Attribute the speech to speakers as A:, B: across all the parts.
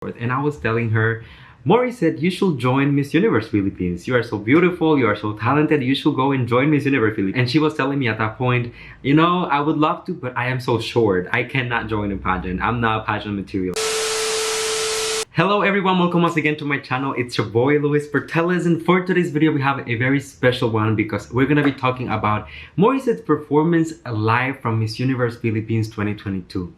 A: And I was telling her, Morissette, you should join Miss Universe Philippines. You are so beautiful, you are so talented, you should go and join Miss Universe Philippines. And she was telling me at that point, you know, I would love to, but I am so short. I cannot join a pageant. I'm not pageant material. Hello everyone, welcome once again to my channel. It's your boy Luis Portelles, and for today's video we have a very special one because we're gonna be talking about Morissette's performance live from Miss Universe Philippines 2022.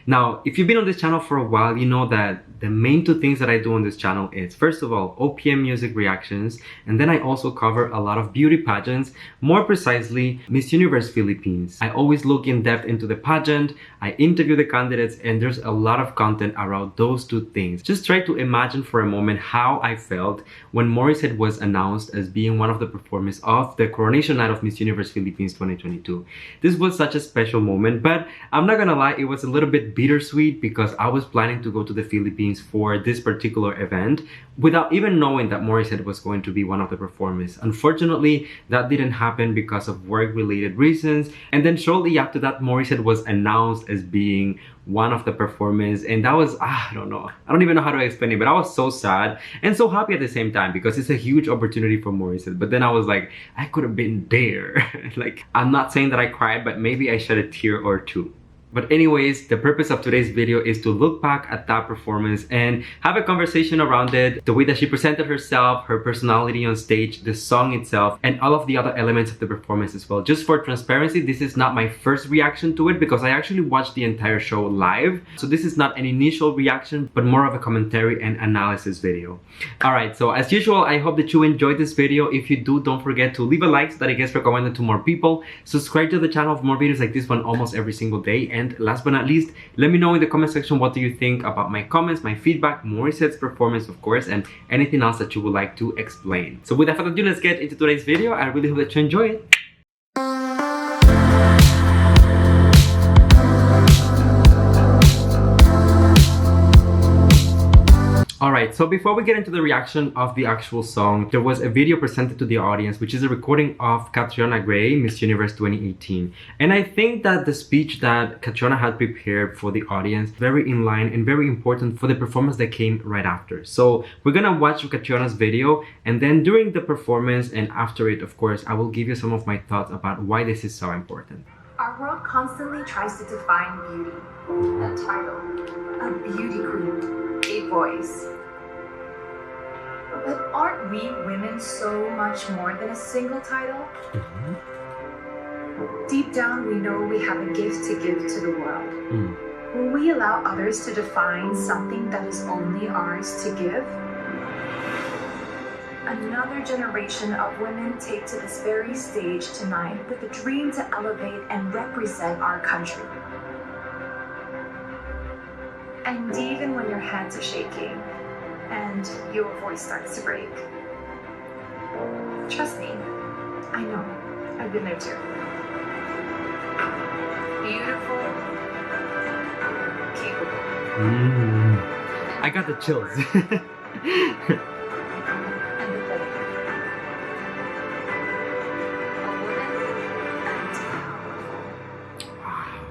A: Now, if you've been on this channel for a while, you know that the main two things that I do on this channel is, first of all, OPM music reactions, and then I also cover a lot of beauty pageants, more precisely Miss Universe Philippines. I always look in depth into the pageant, I interview the candidates, and there's a lot of content around those two things. Just try to imagine for a moment how I felt when Morissette was announced as being one of the performers of the Coronation night of Miss Universe Philippines 2022. This was such a special moment, but I'm not gonna lie, it was a little bit bittersweet because I was planning to go to the Philippines for this particular event without even knowing that Morissette was going to be one of the performers. Unfortunately, that didn't happen because of work-related reasons, and then shortly after that, Morissette was announced as being one of the performers, and that was, I don't even know how to explain it, but I was so sad and so happy at the same time because it's a huge opportunity for Morissette. But then I was like, I could have been there. Like, I'm not saying that I cried, but maybe I shed a tear or two. But anyways, the purpose of today's video is to look back at that performance and have a conversation around it, the way that she presented herself, her personality on stage, the song itself, and all of the other elements of the performance as well. Just for transparency, this is not my first reaction to it because I actually watched the entire show live. So this is not an initial reaction, but more of a commentary and analysis video. Alright, so as usual, I hope that you enjoyed this video. If you do, don't forget to leave a like so that it gets recommended to more people. Subscribe to the channel for more videos like this one almost every single day. And last but not least, let me know in the comment section what do you think about my comments, my feedback, Morissette's performance of course, and anything else that you would like to explain. So without further ado, let's get into today's video. I really hope that you enjoy it. Alright, so before we get into the reaction of the actual song, there was a video presented to the audience, which is a recording of Catriona Gray, Miss Universe 2018. And I think that the speech that Catriona had prepared for the audience, very in line and very important for the performance that came right after. So we're gonna watch Catriona's video, and then during the performance and after it, of course, I will give you some of my thoughts about why this is so important.
B: Our world constantly tries to define beauty. A title, a beauty queen, a voice. But aren't we women so much more than a single title? Deep down, we know we have a gift to give to the world. Will we allow others to define something that is only ours to give? Another generation of women take to this very stage tonight with a dream to elevate and represent our country. And even when your hands are shaking and your voice starts to break, trust me, I know, I've been there too. Beautiful, capable.
A: I got the chills.
B: And the bold. A woman and powerful.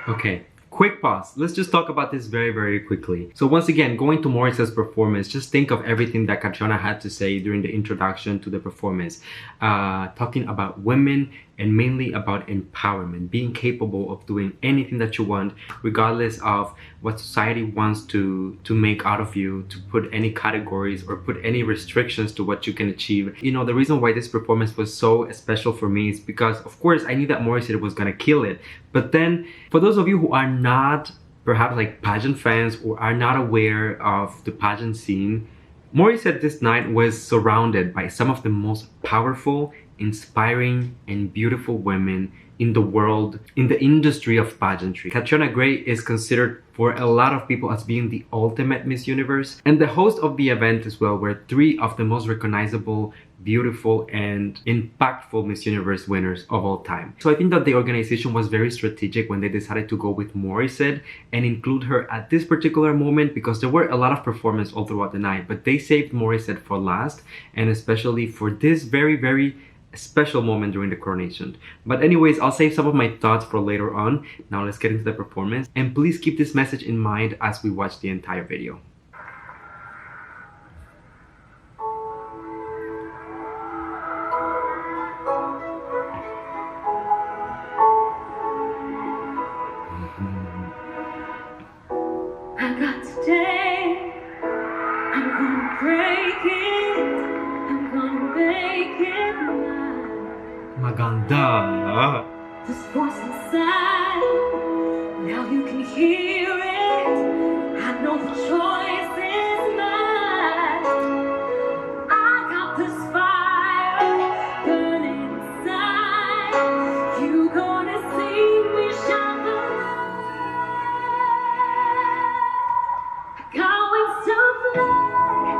A: Okay. Quick pause. Let's just talk about this very quickly. So once again, going to Morissette's performance, just think of everything that Catriona had to say during the introduction to the performance. Talking about women and mainly about empowerment, being capable of doing anything that you want, regardless of what society wants to make out of you, to put any categories or put any restrictions to what you can achieve. You know, the reason why this performance was so special for me is because, of course, I knew that Morissette was gonna kill it. But then, for those of you who are not perhaps like pageant fans or are not aware of the pageant scene, Morissette this night was surrounded by some of the most powerful, inspiring, and beautiful women in the world, in the industry of pageantry. Catriona Gray is considered for a lot of people as being the ultimate Miss Universe, and the host of the event as well were three of the most recognizable, beautiful, and impactful Miss Universe winners of all time. So I think that the organization was very strategic when they decided to go with Morissette and include her at this particular moment, because there were a lot of performances all throughout the night, but they saved Morissette for last, and especially for this very special moment during the coronation. But anyways, I'll save some of my thoughts for later on. Now let's get into the performance, and please keep this message in mind as we watch the entire video.
B: I got today, I'm gonna break it, I'm gonna make it mine.
A: Maganda.
B: This voice inside, now you can hear it, I know the choice is mine. I got this fire burning inside, you gonna see me shine the light.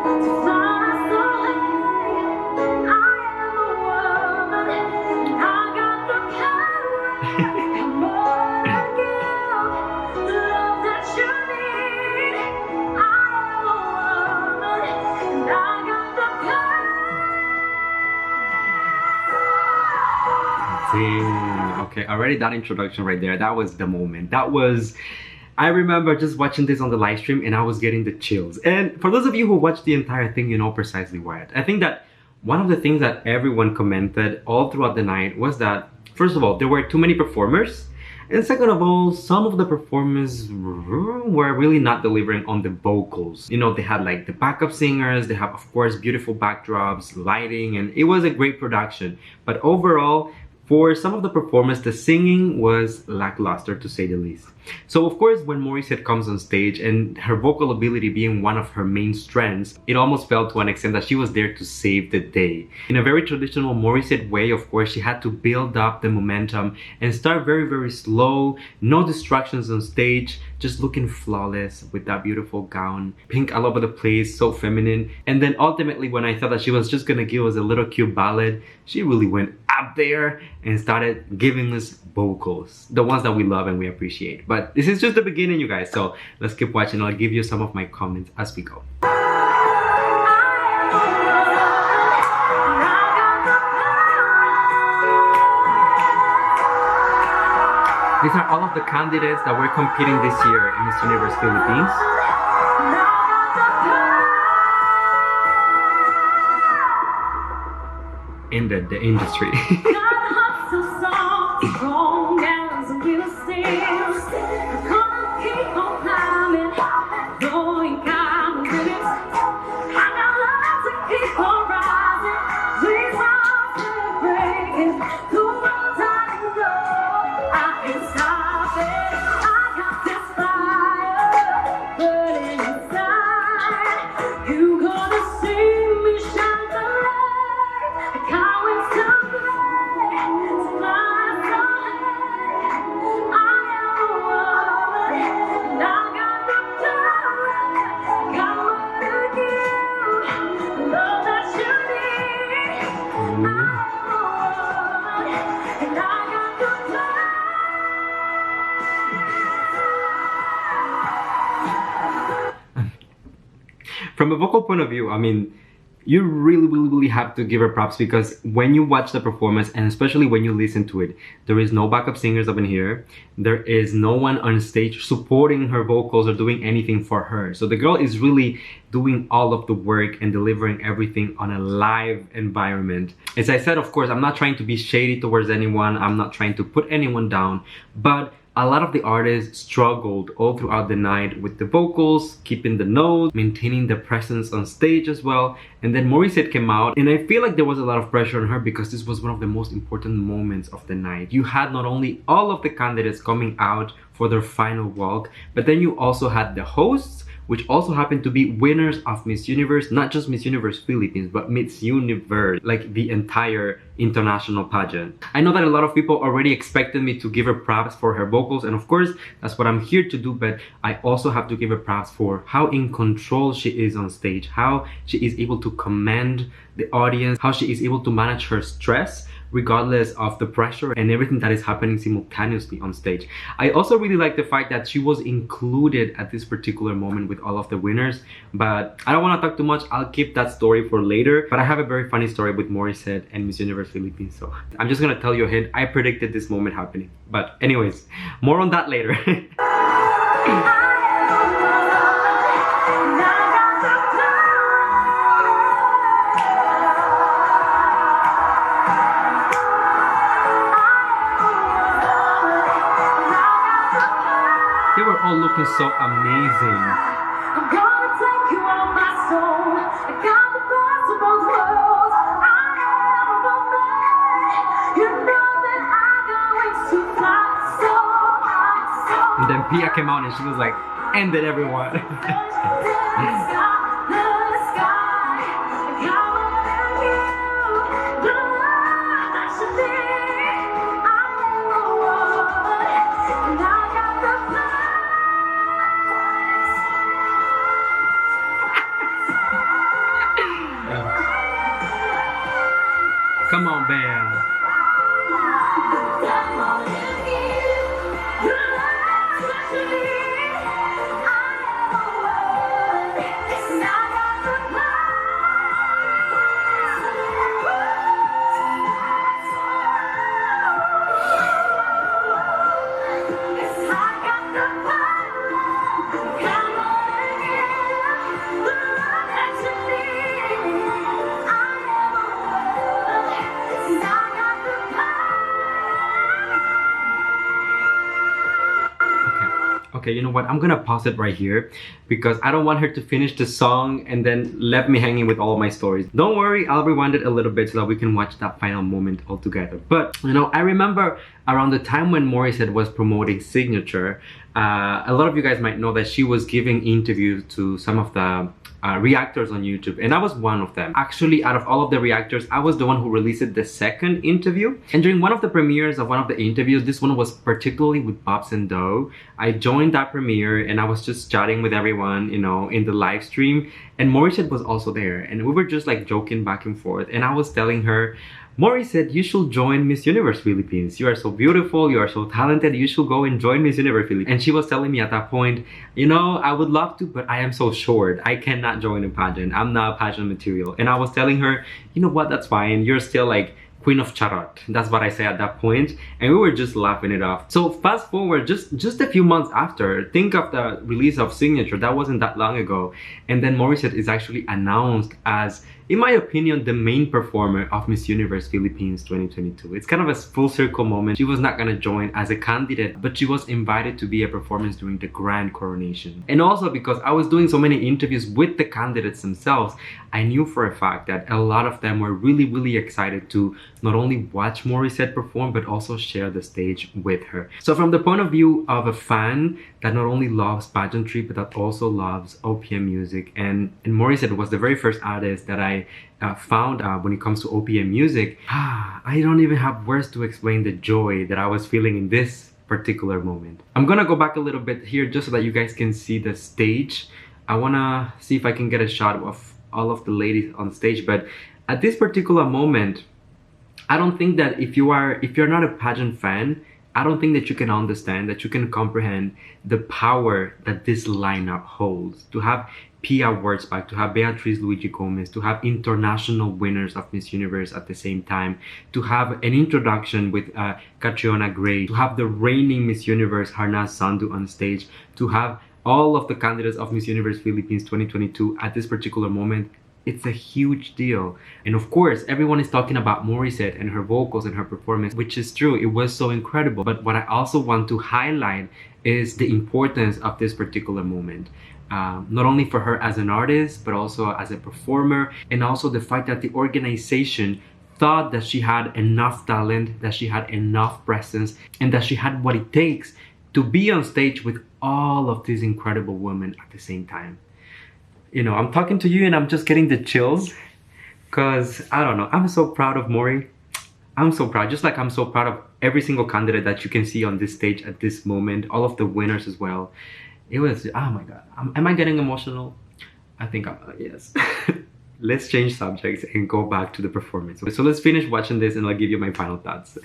B: Going to fly so high. I am a woman, and I got the power. Come on and give the love that you need. I am a woman, and I got the power.
A: Okay, already that introduction right there, that was the moment. I remember just watching this on the live stream and I was getting the chills. And for those of you who watched the entire thing, you know precisely why. I think that one of the things that everyone commented all throughout the night was that, first of all, there were too many performers. And second of all, some of the performers were really not delivering on the vocals. You know, they had like the backup singers, they have, of course, beautiful backdrops, lighting, and it was a great production. But overall, for some of the performance, the singing was lackluster to say the least. So of course, when Morissette comes on stage and her vocal ability being one of her main strengths, it almost felt to an extent that she was there to save the day. In a very traditional Morissette way, of course, she had to build up the momentum and start very, very slow, no distractions on stage, just looking flawless with that beautiful gown, pink all over the place, so feminine. And then ultimately, when I thought that she was just gonna give us a little cute ballad, she really went up there and started giving us vocals, the ones that we love and we appreciate. But this is just the beginning, you guys, so let's keep watching. I'll give you some of my comments as we go. These are all of the candidates that were competing this year in Miss Universe Philippines. In the industry. From a vocal point of view, I mean, you really have to give her props, because when you watch the performance and especially when you listen to it, there is no backup singers up in here. There is no one on stage supporting her vocals or doing anything for her. So the girl is really doing all of the work and delivering everything on a live environment. As I said, of course, I'm not trying to be shady towards anyone. I'm not trying to put anyone down, but a lot of the artists struggled all throughout the night with the vocals, keeping the notes, maintaining the presence on stage as well. And then Morissette came out, and I feel like there was a lot of pressure on her because this was one of the most important moments of the night. You had not only all of the candidates coming out for their final walk, but then you also had the hosts, which also happened to be winners of Miss Universe, not just Miss Universe Philippines, but Miss Universe, like the entire international pageant. I know that a lot of people already expected me to give her props for her vocals, and of course, that's what I'm here to do, but I also have to give her props for how in control she is on stage, how she is able to command the audience, how she is able to manage her stress, regardless of the pressure and everything that is happening simultaneously on stage. I also really like the fact that she was included at this particular moment with all of the winners, but I don't want to talk too much. I'll keep that story for later. But I have a very funny story with Morissette and Miss Universe Philippines, so I'm just gonna tell you a hint. I predicted this moment happening. But anyways, more on that later. They were all looking so amazing.
B: I'm gonna take you on my soul. I got the best of both worlds. I am a woman. You know that I got wings to fly so high, so
A: And then Pia came out and she was like, ended everyone. Come on, Belle. Okay, you know what? I'm gonna pause it right here because I don't want her to finish the song and then left me hanging with all of my stories. Don't worry, I'll rewind it a little bit so that we can watch that final moment all together. But, you know, I remember around the time when Morissette was promoting Signature, a lot of you guys might know that she was giving interviews to some of the reactors on YouTube, and I was one of them. Actually, out of all of the reactors, I was the one who released the second interview. And during one of the premieres of one of the interviews, this one was particularly with Bobs and Doe. I joined that premiere and I was just chatting with everyone, you know, in the live stream, and Morissette was also there, and we were just like joking back and forth, and I was telling her, Morissette, you should join Miss Universe Philippines. You are so beautiful, you are so talented, you should go and join Miss Universe Philippines. And she was telling me at that point, you know, I would love to, but I am so short. I cannot join a pageant. I'm not pageant material. And I was telling her, you know what, that's fine. You're still like Queen of Charot. That's what I say at that point. And we were just laughing it off. So fast forward just a few months after, think of the release of Signature. That wasn't that long ago. And then Morissette is actually announced as, in my opinion, the main performer of Miss Universe Philippines 2022. It's kind of a full circle moment. She was not gonna join as a candidate, but she was invited to be a performance during the grand coronation. And also because I was doing so many interviews with the candidates themselves, I knew for a fact that a lot of them were really excited to not only watch Morissette perform, but also share the stage with her. So from the point of view of a fan that not only loves pageantry, but that also loves OPM music, and Morissette was the very first artist that I found when it comes to OPM music. I don't even have words to explain the joy that I was feeling in this particular moment. I'm gonna go back a little bit here just so that you guys can see the stage. I wanna see if I can get a shot of all of the ladies on stage, but at this particular moment, I don't think that if you're not a pageant fan, I don't think that you can understand, that you can comprehend the power that this lineup holds. To have Pia Wurtzbach, to have Beatriz Luigi Gomez, to have international winners of Miss Universe at the same time, to have an introduction with Catriona Gray, to have the reigning Miss Universe Harnaz Sandhu on stage, to have all of the candidates of Miss Universe Philippines 2022 at this particular moment. It's a huge deal. And of course, everyone is talking about Morissette and her vocals and her performance, which is true. It was so incredible. But what I also want to highlight is the importance of this particular moment. Not only for her as an artist, but also as a performer, and also the fact that the organization thought that she had enough talent, that she had enough presence, and that she had what it takes to be on stage with all of these incredible women at the same time. You know, I'm talking to you and I'm just getting the chills because, I don't know, I'm so proud of Mori. I'm so proud, just like I'm so proud of every single candidate that you can see on this stage at this moment, all of the winners as well. It was, oh my God, am I getting emotional? I think I'm, yes. let's change subjects and go back to the performance. So let's finish watching this and I'll give you my final thoughts.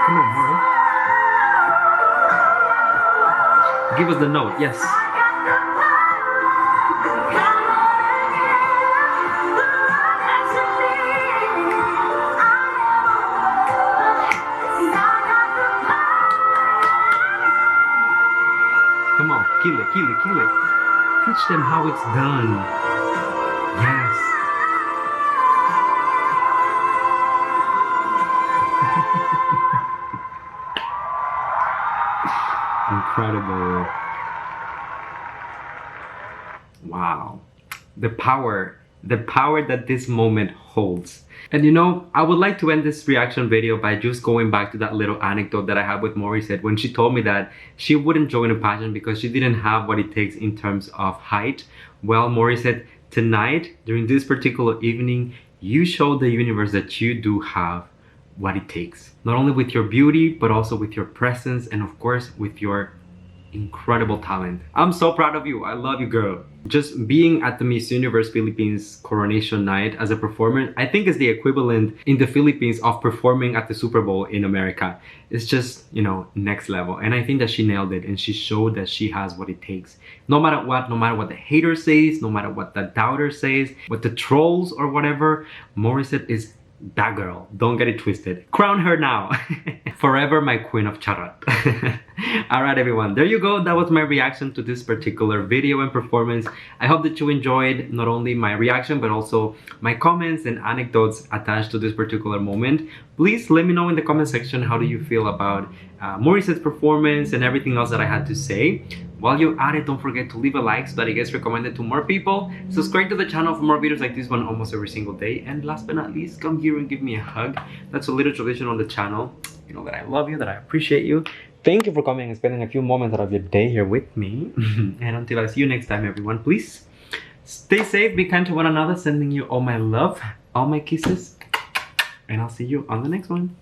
A: Come on, Mori. Give us the note, yes. Come on, kill it, kill it, kill it. Teach them how it's done. Yes. Incredible. Wow. The power that this moment holds. And you know, I would like to end this reaction video by just going back to that little anecdote that I had with Morissette when she told me that she wouldn't join a pageant because she didn't have what it takes in terms of height. Well, Morissette, tonight, during this particular evening, you showed the universe that you do have what it takes. Not only with your beauty, but also with your presence and of course with your incredible talent. I'm so proud of you. I love you, girl. Just being at the Miss Universe Philippines coronation night as a performer, I think is the equivalent in the Philippines of performing at the Super Bowl in America. It's just, you know, next level. And I think that she nailed it and she showed that she has what it takes. No matter what the hater says, no matter what the doubter says, what the trolls or whatever, Morissette is that girl. Don't get it twisted. Crown her now. Forever my queen of charot. Alright everyone, there you go. That was my reaction to this particular video and performance. I hope that you enjoyed not only my reaction but also my comments and anecdotes attached to this particular moment. Please let me know in the comment section how do you feel about Morissette's performance and everything else that I had to say. While you're at it, don't forget to leave a like so that it gets recommended to more people. Subscribe to the channel for more videos like this one almost every single day. And last but not least, come here and give me a hug. That's a little tradition on the channel. You know that I love you, that I appreciate you. Thank you for coming and spending a few moments out of your day here with me. And until I see you next time, everyone, please stay safe, be kind to one another, sending you all my love, all my kisses. And I'll see you on the next one.